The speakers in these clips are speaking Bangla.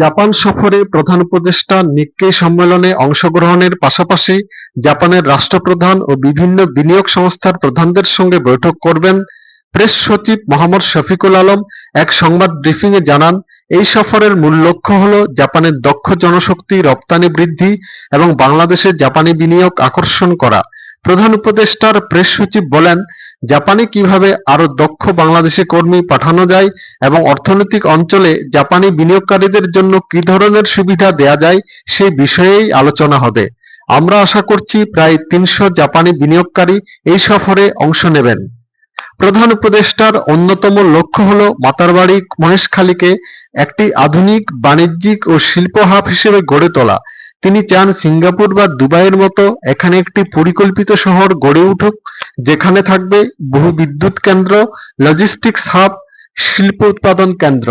জাপান সফরে প্রধান উপদেষ্টা নিক্কেই সম্মেলনে অংশগ্রহণের পাশাপাশি জাপানের রাষ্ট্রপ্রধান ও বিভিন্ন বিনিয়োগ সংস্থার প্রধানদের সঙ্গে বৈঠক করবেন। প্রেস সচিব মোহাম্মদ শফিকুল আলম এক সংবাদ ব্রিফিংয়ে জানান, এই সফরের মূল লক্ষ্য হল জাপানের দক্ষ জনশক্তি রপ্তানি বৃদ্ধি এবং বাংলাদেশে জাপানি বিনিয়োগ আকর্ষণ করা। প্রধান উপদেষ্টার প্রেস সচিব বলেন, জাপানে কিভাবে আরও দক্ষ বাংলাদেশি কর্মী পাঠানো যায় এবং অর্থনৈতিক অঞ্চলে জাপানি বিনিয়োগকারীদের জন্য কী ধরনের সুবিধা দেয়া যায় সেই বিষয়েই আলোচনা হবে। আমরা আশা করছি প্রায় ৩০০ জাপানি বিনিয়োগকারী এই সফরে অংশ নেবেন। প্রধান উপদেষ্টার অন্যতম লক্ষ্য হল মাতারবাড়ি মহেশখালীকে একটি আধুনিক বাণিজ্যিক ও শিল্প হাব হিসেবে গড়ে তোলা। তিনি চান সিঙ্গাপুর বা দুবাইয়ের মতো এখানে একটি পরিকল্পিত শহর গড়ে উঠুক, যেখানে থাকবে বহু বিদ্যুৎ কেন্দ্র, লজিস্টিক্স হাব, শিল্প উৎপাদন কেন্দ্র।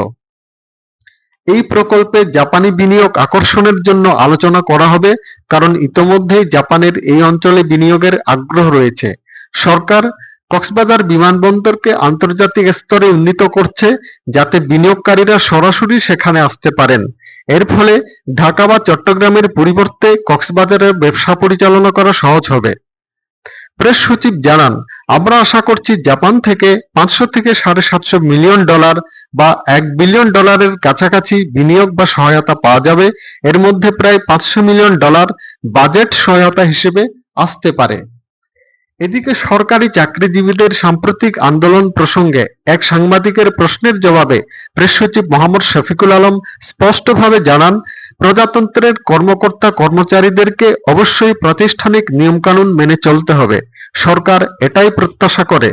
এই প্রকল্পে জাপানি বিনিয়োগ আকর্ষণের জন্য আলোচনা করা হবে, কারণ ইতোমধ্যেই জাপানের এই অঞ্চলে বিনিয়োগের আগ্রহ রয়েছে। সরকার কক্সবাজার বিমানবন্দরকে আন্তর্জাতিক স্তরে উন্নীত করছে, যাতে বিনিয়োগকারীরা সরাসরি সেখানে আসতে পারেন। এর ফলে ঢাকা বা চট্টগ্রামের পরিবর্তে কক্সবাজারে ব্যবসা পরিচালনা করা সহজ হবে। প্রেস সচিব জানান, আমরা আশা করছি জাপান থেকে ৫০০ থেকে $৭৫০ মিলিয়ন বা $১ বিলিয়ন কাছাকাছি বিনিয়োগ বা সহায়তা পাওয়া যাবে। এর মধ্যে প্রায় $৫০০ মিলিয়ন বাজেট সহায়তা হিসেবে আসতে পারে। এদিকে সরকারি চাকরিজীবীদের সাম্প্রতিক আন্দোলন প্রসঙ্গে এক সাংবাদিকের প্রশ্নের জবাবে প্রেস সচিব মোহাম্মদ শফিকুল আলম স্পষ্টভাবে জানান, প্রজাতন্ত্রের কর্মকর্তা কর্মচারীদেরকে অবশ্যই প্রাতিষ্ঠানিক নিয়মকানুন মেনে চলতে হবে। সরকার এটাই প্রত্যাশা করে।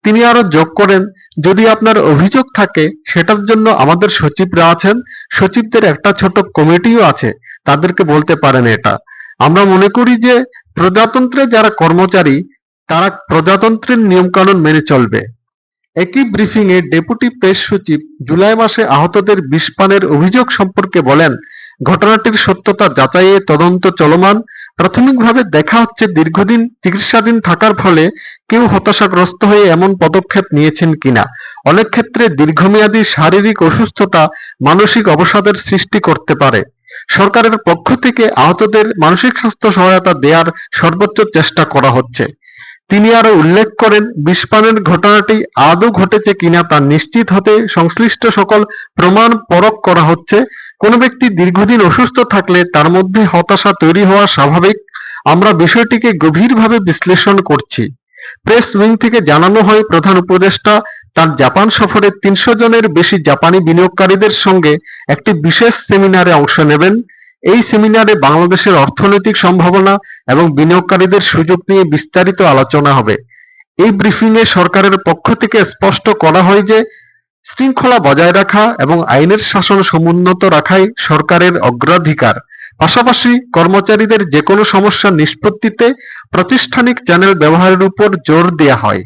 তিনি আরো যোগ করেন, যদি আপনার অভিযোগ থাকে সেটার জন্য আমাদের সচিবরা আছেন, সচিবদের একটা ছোট কমিটিও আছে, তাদেরকে বলতে পারেন এটা। আমরা মনে করি যে প্রজাতন্ত্রে যারা কর্মচারী তারা প্রজাতন্ত্রের নিয়মকানুন মেনে চলবে। একই ব্রিফিংয়ে ডেপুটি প্রেস সচিব জুলাই মাসে আহতদের বিষপানের অভিযোগ সম্পর্কে বলেন, ঘটনাটির সত্যতা যাচাইয়ে তদন্ত চলমান। প্রাথমিকভাবে দেখা হচ্ছে দীর্ঘদিন চিকিৎসাধীন থাকার ফলে কেউ হতাশাগ্রস্ত হয়ে এমন পদক্ষেপ নিয়েছেন কিনা। অনেক ক্ষেত্রে দীর্ঘমেয়াদী শারীরিক অসুস্থতা মানসিক অবসাদের সৃষ্টি করতে পারে। সরকারের পক্ষ থেকে আহতদের মানসিক স্বাস্থ্য সহায়তা দেওয়ার সর্বোচ্চ চেষ্টা করা হচ্ছে। তিনি আরো উল্লেখ করেন, বিষপানের ঘটনাটি আদৌ ঘটেছে কিনা তা নিশ্চিত হতে সংশ্লিষ্ট সকল প্রমাণ পরখ করা হচ্ছে। কোনো ব্যক্তি দীর্ঘদিন অসুস্থ থাকলে তার মধ্যে হতাশা তৈরি হওয়া স্বাভাবিক। আমরা বিষয়টিকে গভীরভাবে বিশ্লেষণ করছি। প্রেস উইং থেকে জানানো হয়, প্রধান উপদেষ্টা তার জাপান সফরে ৩০০ জনের বেশি জাপানি বিনিয়োগকারীদের সঙ্গে একটি বিশেষ সেমিনারে অংশ নেবেন। এই সেমিনারে বাংলাদেশের অর্থনৈতিক সম্ভাবনা এবং বিনিয়োগকারীদের সুযোগ নিয়ে বিস্তারিত আলোচনা হবে। এই ব্রিফিংয়ে সরকারের পক্ষ থেকে স্পষ্ট করা হয় যে শৃঙ্খলা বজায় রাখা এবং আইনের শাসন সমুন্নত রাখাই সরকারের অগ্রাধিকার। পাশাপাশি কর্মচারীদের যেকোনো সমস্যা নিষ্পত্তিতে প্রাতিষ্ঠানিক চ্যানেল ব্যবহারের উপর জোর দেওয়া হয়।